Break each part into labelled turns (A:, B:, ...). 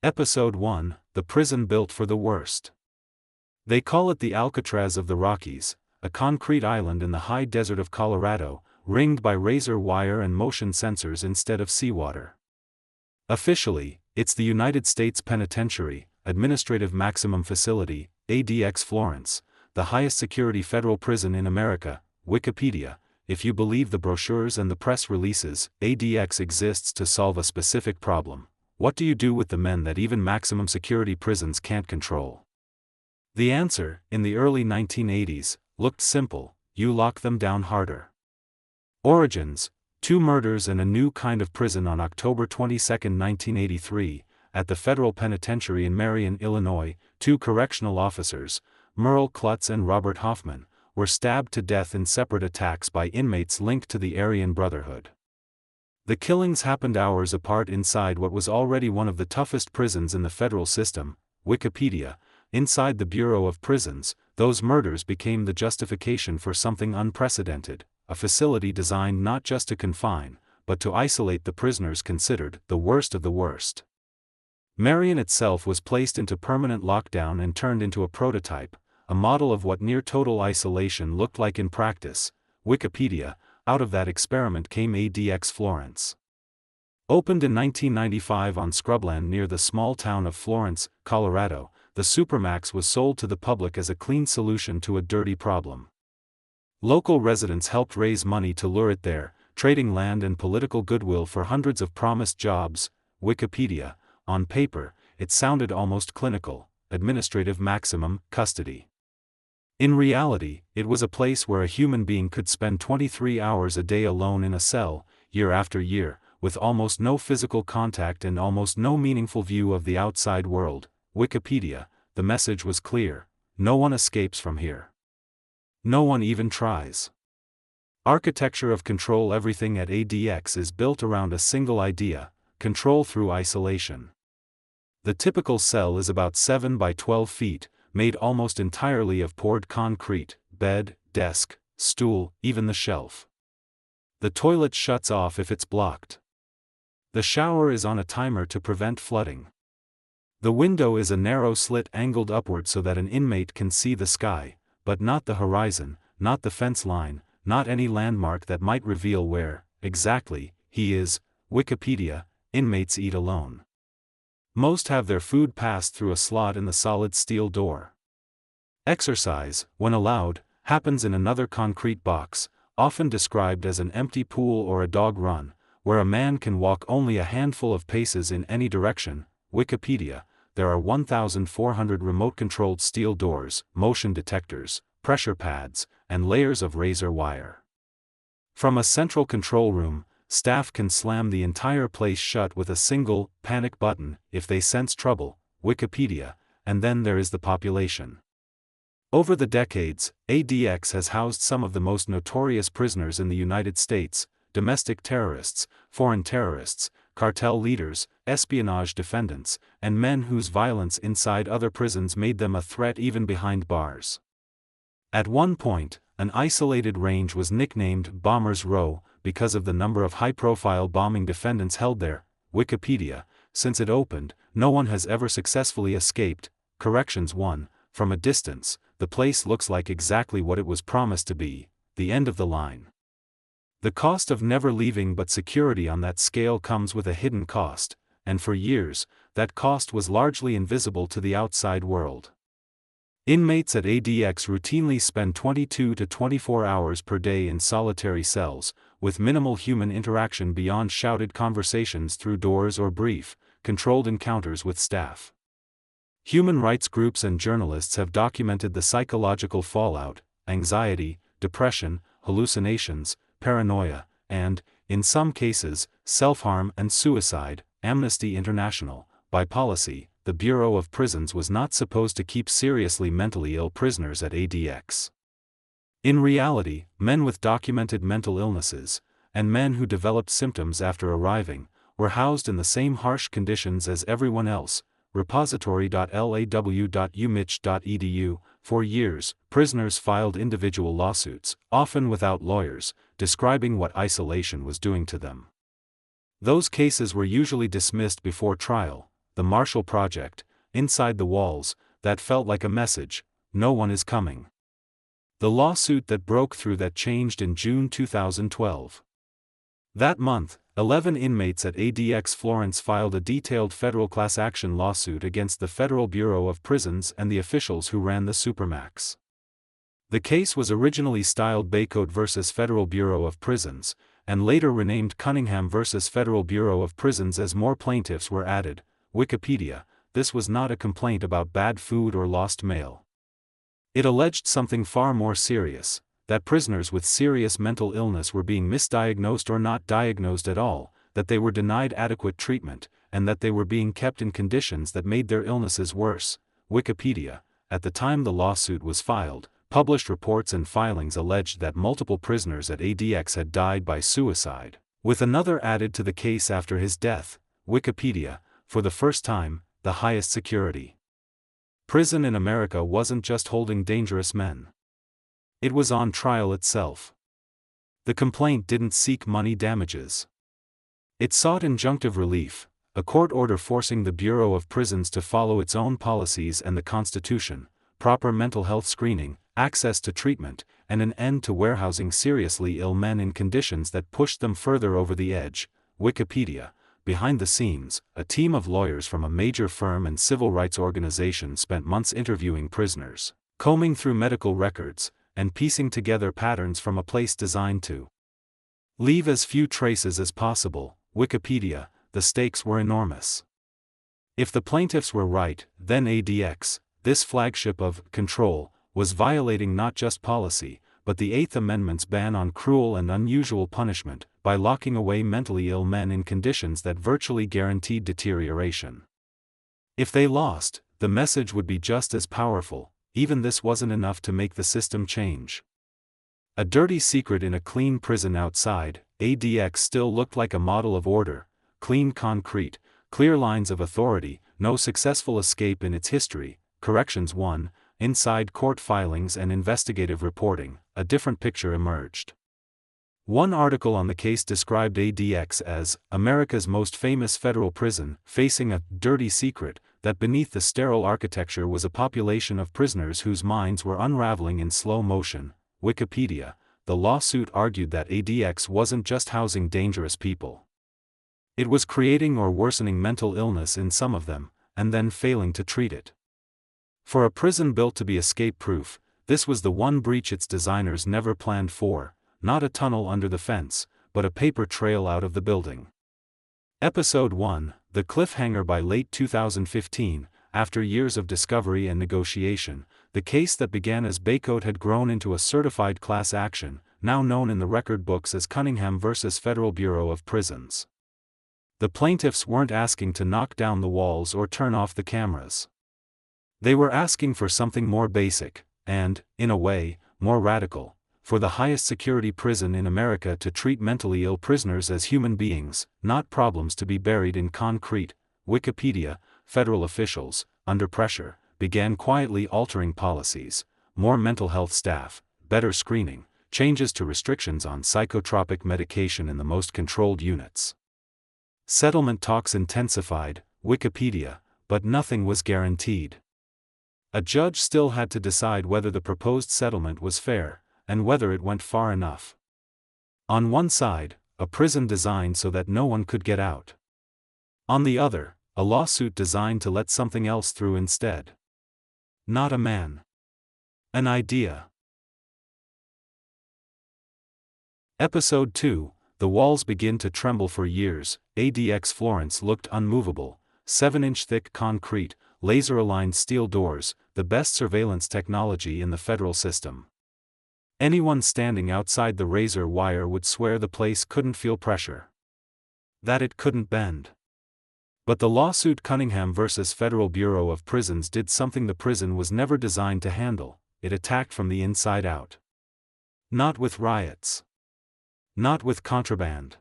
A: Episode 1, The Prison Built for the Worst. They call it the Alcatraz of the Rockies, a concrete island in the high desert of Colorado, ringed by razor wire and motion sensors instead of seawater. Officially, it's the United States Penitentiary, Administrative Maximum Facility, ADX Florence, the highest security federal prison in America. Wikipedia. If you believe the brochures and the press releases, ADX exists to solve a specific problem. What do you do with the men that even maximum security prisons can't control? The answer, in the early 1980s, looked simple: you lock them down harder. Origins: 2 murders and a new kind of prison. On October 22, 1983, at the federal penitentiary in Marion, Illinois, 2 correctional officers, Merle Klutz and Robert Hoffman, were stabbed to death in separate attacks by inmates linked to the Aryan Brotherhood. The killings happened hours apart inside what was already one of the toughest prisons in the federal system. Wikipedia. Inside the Bureau of Prisons, those murders became the justification for something unprecedented, a facility designed not just to confine, but to isolate the prisoners considered the worst of the worst. Marion itself was placed into permanent lockdown and turned into a prototype, a model of what near-total isolation looked like in practice. Wikipedia. Out of that experiment came ADX Florence. Opened in 1995 on scrubland near the small town of Florence, Colorado, the Supermax was sold to the public as a clean solution to a dirty problem. Local residents helped raise money to lure it there, trading land and political goodwill for hundreds of promised jobs. Wikipedia. On paper, it sounded almost clinical: administrative maximum custody. In reality, it was a place where a human being could spend 23 hours a day alone in a cell, year after year, with almost no physical contact and almost no meaningful view of the outside world. Wikipedia. The message was clear: no one escapes from here. No one even tries. Architecture of control. Everything at ADX is built around a single idea: control through isolation. The typical cell is about 7 by 12 feet, made almost entirely of poured concrete: bed, desk, stool, even the shelf. The toilet shuts off if it's blocked. The shower is on a timer to prevent flooding. The window is a narrow slit angled upward so that an inmate can see the sky, but not the horizon, not the fence line, not any landmark that might reveal where, exactly, he is. Wikipedia. Inmates eat alone. Most have their food passed through a slot in the solid steel door. Exercise, when allowed, happens in another concrete box, often described as an empty pool or a dog run, where a man can walk only a handful of paces in any direction. Wikipedia. There are 1,400 remote-controlled steel doors, motion detectors, pressure pads, and layers of razor wire. From a central control room, staff can slam the entire place shut with a single panic button if they sense trouble. Wikipedia. And then there is the population. Over the decades, ADX has housed some of the most notorious prisoners in the United States: domestic terrorists, foreign terrorists, cartel leaders, espionage defendants, and men whose violence inside other prisons made them a threat even behind bars. At one point, an isolated range was nicknamed Bombers Row because of the number of high-profile bombing defendants held there. Wikipedia. Since it opened, no one has ever successfully escaped. Corrections 1. From a distance, the place looks like exactly what it was promised to be: the end of the line. The cost of never leaving, but security on that scale comes with a hidden cost, and for years, that cost was largely invisible to the outside world. Inmates at ADX routinely spend 22 to 24 hours per day in solitary cells, with minimal human interaction beyond shouted conversations through doors or brief, controlled encounters with staff. Human rights groups and journalists have documented the psychological fallout: anxiety, depression, hallucinations, paranoia, and, in some cases, self-harm and suicide. Amnesty International. By policy, the Bureau of Prisons was not supposed to keep seriously mentally ill prisoners at ADX. In reality, men with documented mental illnesses, and men who developed symptoms after arriving, were housed in the same harsh conditions as everyone else. Repository.law.umich.edu. For years, prisoners filed individual lawsuits, often without lawyers, describing what isolation was doing to them. Those cases were usually dismissed before trial, the Marshall Project, inside the walls, that felt like a message: no one is coming. The lawsuit that broke through that changed in June 2012. That month, 11 inmates at ADX Florence filed a detailed federal class action lawsuit against the Federal Bureau of Prisons and the officials who ran the Supermax. The case was originally styled Baycoat v. Federal Bureau of Prisons, and later renamed Cunningham v. Federal Bureau of Prisons as more plaintiffs were added. Wikipedia: this was not a complaint about bad food or lost mail. It alleged something far more serious: that prisoners with serious mental illness were being misdiagnosed or not diagnosed at all, that they were denied adequate treatment, and that they were being kept in conditions that made their illnesses worse. Wikipedia: at the time the lawsuit was filed, published reports and filings alleged that multiple prisoners at ADX had died by suicide, with another added to the case after his death. Wikipedia: for the first time, the highest security prison in America wasn't just holding dangerous men. It was on trial itself. The complaint didn't seek money damages. It sought injunctive relief, a court order forcing the Bureau of Prisons to follow its own policies and the Constitution, proper mental health screening, access to treatment, and an end to warehousing seriously ill men in conditions that pushed them further over the edge. Wikipedia: behind the scenes, a team of lawyers from a major firm and civil rights organization spent months interviewing prisoners, combing through medical records, and piecing together patterns from a place designed to leave as few traces as possible. Wikipedia: the stakes were enormous. If the plaintiffs were right, then ADX, this flagship of control, was violating not just policy, but the Eighth Amendment's ban on cruel and unusual punishment, by locking away mentally ill men in conditions that virtually guaranteed deterioration. If they lost, the message would be just as powerful: even this wasn't enough to make the system change. A dirty secret in a clean prison outside, ADX still looked like a model of order: clean concrete, clear lines of authority, no successful escape in its history. Corrections 1, inside court filings and investigative reporting, a different picture emerged. One article on the case described ADX as America's most famous federal prison, facing a dirty secret, that beneath the sterile architecture was a population of prisoners whose minds were unraveling in slow motion. Wikipedia: the lawsuit argued that ADX wasn't just housing dangerous people. It was creating or worsening mental illness in some of them, and then failing to treat it. For a prison built to be escape-proof, this was the one breach its designers never planned for: not a tunnel under the fence, but a paper trail out of the building. Episode 1, The Cliffhanger. By late 2015, after years of discovery and negotiation, the case that began as Baycoat had grown into a certified class action, now known in the record books as Cunningham v. Federal Bureau of Prisons. The plaintiffs weren't asking to knock down the walls or turn off the cameras. They were asking for something more basic, and, in a way, more radical: for the highest security prison in America to treat mentally ill prisoners as human beings, not problems to be buried in concrete. Wikipedia: federal officials, under pressure, began quietly altering policies: more mental health staff, better screening, changes to restrictions on psychotropic medication in the most controlled units. Settlement talks intensified. Wikipedia: but nothing was guaranteed. A judge still had to decide whether the proposed settlement was fair, and whether it went far enough. On one side, a prison designed so that no one could get out. On the other, a lawsuit designed to let something else through instead. Not a man. An idea. Episode 2, The Walls Begin to Tremble. For years, ADX Florence looked unmovable: 7-inch thick concrete, laser-aligned steel doors, the best surveillance technology in the federal system. Anyone standing outside the razor wire would swear the place couldn't feel pressure, that it couldn't bend. But the lawsuit Cunningham v. Federal Bureau of Prisons did something the prison was never designed to handle: it attacked from the inside out. Not with riots. Not with contraband.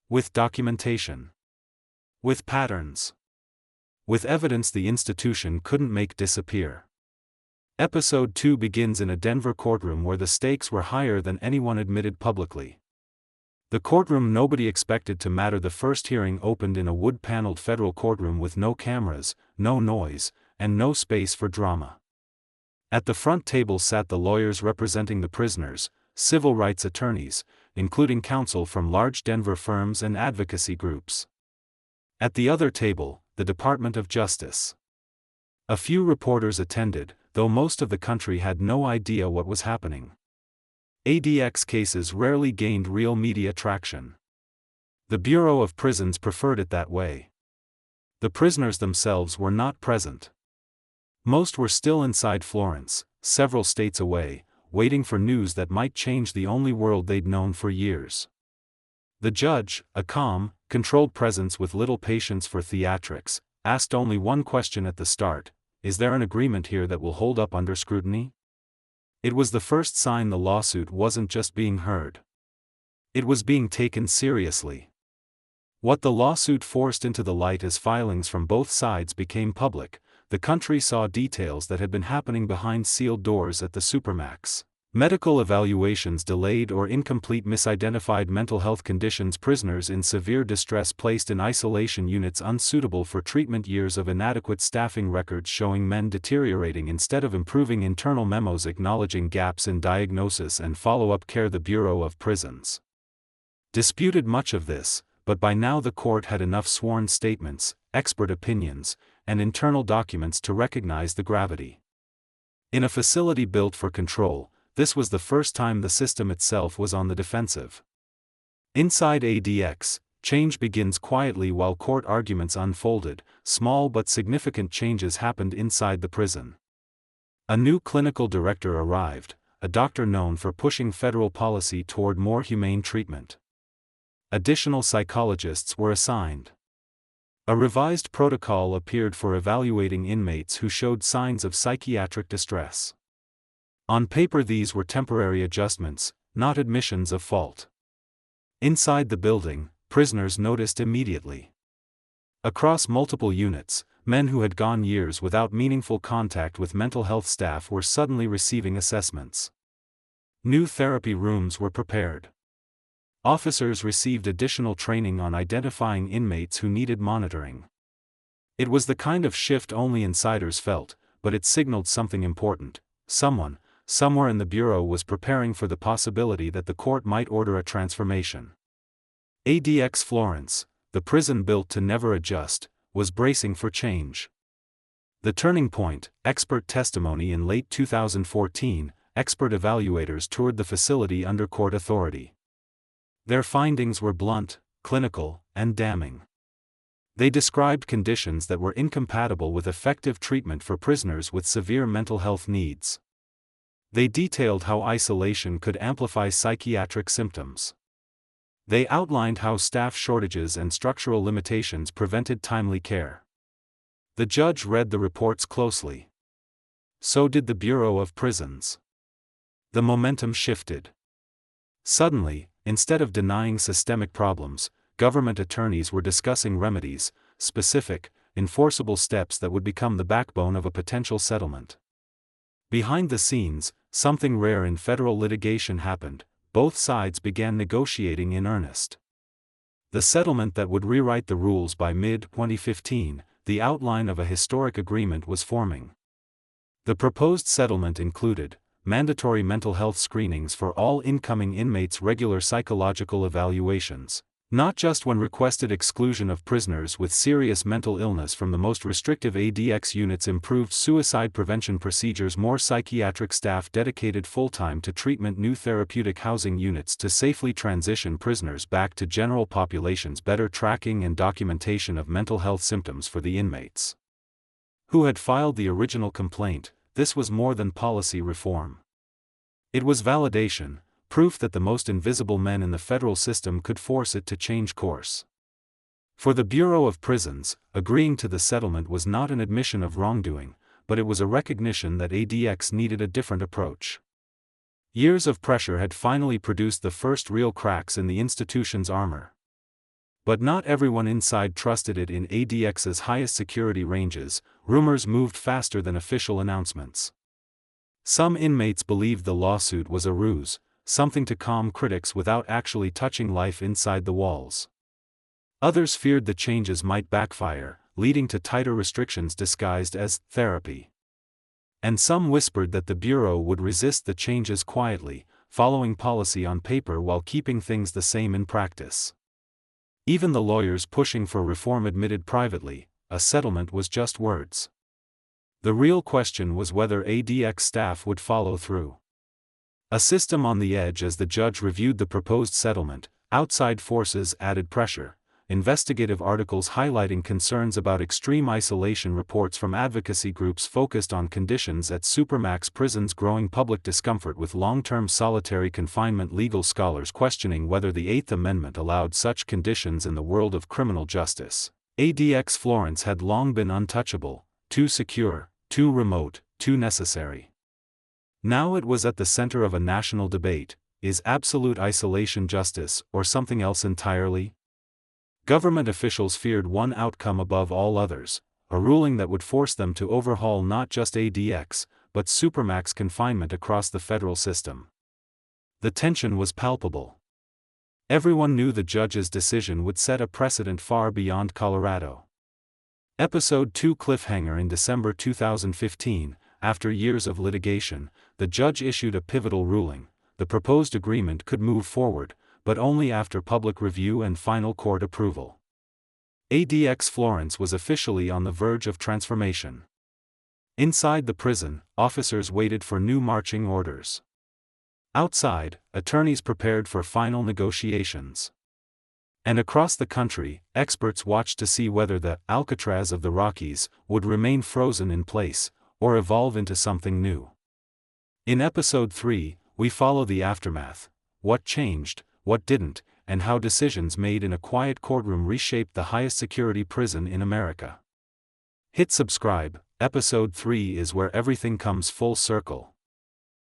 A: With documentation. With patterns. With evidence the institution couldn't make disappear. Episode 2 begins in a Denver courtroom where the stakes were higher than anyone admitted publicly. The courtroom nobody expected to matter. The first hearing opened in a wood-paneled federal courtroom with no cameras, no noise, and no space for drama. At the front table sat the lawyers representing the prisoners, civil rights attorneys, including counsel from large Denver firms and advocacy groups. At the other table, the Department of Justice. A few reporters attended, though most of the country had no idea what was happening. ADX cases rarely gained real media traction. The Bureau of Prisons preferred it that way. The prisoners themselves were not present. Most were still inside Florence, several states away, waiting for news that might change the only world they'd known for years. The judge, a calm, controlled presence with little patience for theatrics, asked only one question at the start: is there an agreement here that will hold up under scrutiny? It was the first sign the lawsuit wasn't just being heard. It was being taken seriously. What the lawsuit forced into the light as filings from both sides became public, the country saw details that had been happening behind sealed doors at the supermax. Medical evaluations delayed or incomplete, misidentified mental health conditions, prisoners in severe distress placed in isolation units unsuitable for treatment, years of inadequate staffing, records showing men deteriorating instead of improving, internal memos acknowledging gaps in diagnosis and follow-up care. The Bureau of Prisons disputed much of this, but by now the court had enough sworn statements, expert opinions, and internal documents to recognize the gravity. In a facility built for control, this was the first time the system itself was on the defensive. Inside ADX, change begins quietly while court arguments unfolded. Small but significant changes happened inside the prison. A new clinical director arrived, a doctor known for pushing federal policy toward more humane treatment. Additional psychologists were assigned. A revised protocol appeared for evaluating inmates who showed signs of psychiatric distress. On paper, these were temporary adjustments, not admissions of fault. Inside the building, prisoners noticed immediately. Across multiple units, men who had gone years without meaningful contact with mental health staff were suddenly receiving assessments. New therapy rooms were prepared. Officers received additional training on identifying inmates who needed monitoring. It was the kind of shift only insiders felt, but it signaled something important. Someone, somewhere in the Bureau, was preparing for the possibility that the court might order a transformation. ADX Florence, the prison built to never adjust, was bracing for change. The turning point, expert testimony. In late 2014, expert evaluators toured the facility under court authority. Their findings were blunt, clinical, and damning. They described conditions that were incompatible with effective treatment for prisoners with severe mental health needs. They detailed how isolation could amplify psychiatric symptoms. They outlined how staff shortages and structural limitations prevented timely care. The judge read the reports closely. So did the Bureau of Prisons. The momentum shifted. Suddenly, instead of denying systemic problems, government attorneys were discussing remedies, specific, enforceable steps that would become the backbone of a potential settlement. Behind the scenes, something rare in federal litigation happened. Both sides began negotiating in earnest. The settlement that would rewrite the rules by mid-2015, the outline of a historic agreement was forming. The proposed settlement included mandatory mental health screenings for all incoming inmates, regular psychological evaluations, not just when requested, exclusion of prisoners with serious mental illness from the most restrictive ADX units, improved suicide prevention procedures, more psychiatric staff dedicated full-time to treatment, new therapeutic housing units to safely transition prisoners back to general populations, better tracking and documentation of mental health symptoms for the inmates who had filed the original complaint. This was more than policy reform. It was validation, proof that the most invisible men in the federal system could force it to change course. For the Bureau of Prisons, agreeing to the settlement was not an admission of wrongdoing, but it was a recognition that ADX needed a different approach. Years of pressure had finally produced the first real cracks in the institution's armor. But not everyone inside trusted it. In ADX's highest security ranges, rumors moved faster than official announcements. Some inmates believed the lawsuit was a ruse. something to calm critics without actually touching life inside the walls. Others feared the changes might backfire, leading to tighter restrictions disguised as therapy. And some whispered that the Bureau would resist the changes quietly, following policy on paper while keeping things the same in practice. Even the lawyers pushing for reform admitted privately, a settlement was just words. The real question was whether ADX staff would follow through. A system on the edge as the judge reviewed the proposed settlement, outside forces added pressure, investigative articles highlighting concerns about extreme isolation, reports from advocacy groups focused on conditions at supermax prisons, growing public discomfort with long-term solitary confinement, legal scholars questioning whether the Eighth Amendment allowed such conditions in the world of criminal justice. ADX Florence had long been untouchable, too secure, too remote, too necessary. Now it was at the center of a national debate: is absolute isolation justice, or something else entirely? Government officials feared one outcome above all others, a ruling that would force them to overhaul not just ADX, but supermax confinement across the federal system. The tension was palpable. Everyone knew the judge's decision would set a precedent far beyond Colorado. Episode 2 cliffhanger. In December 2015, after years of litigation, the judge issued a pivotal ruling: the proposed agreement could move forward, but only after public review and final court approval. ADX Florence was officially on the verge of transformation. Inside the prison, officers waited for new marching orders. Outside, attorneys prepared for final negotiations. And across the country, experts watched to see whether the Alcatraz of the Rockies would remain frozen in place, or evolve into something new. In Episode 3, we follow the aftermath: what changed, what didn't, and how decisions made in a quiet courtroom reshaped the highest security prison in America. Hit subscribe. Episode 3 is where everything comes full circle.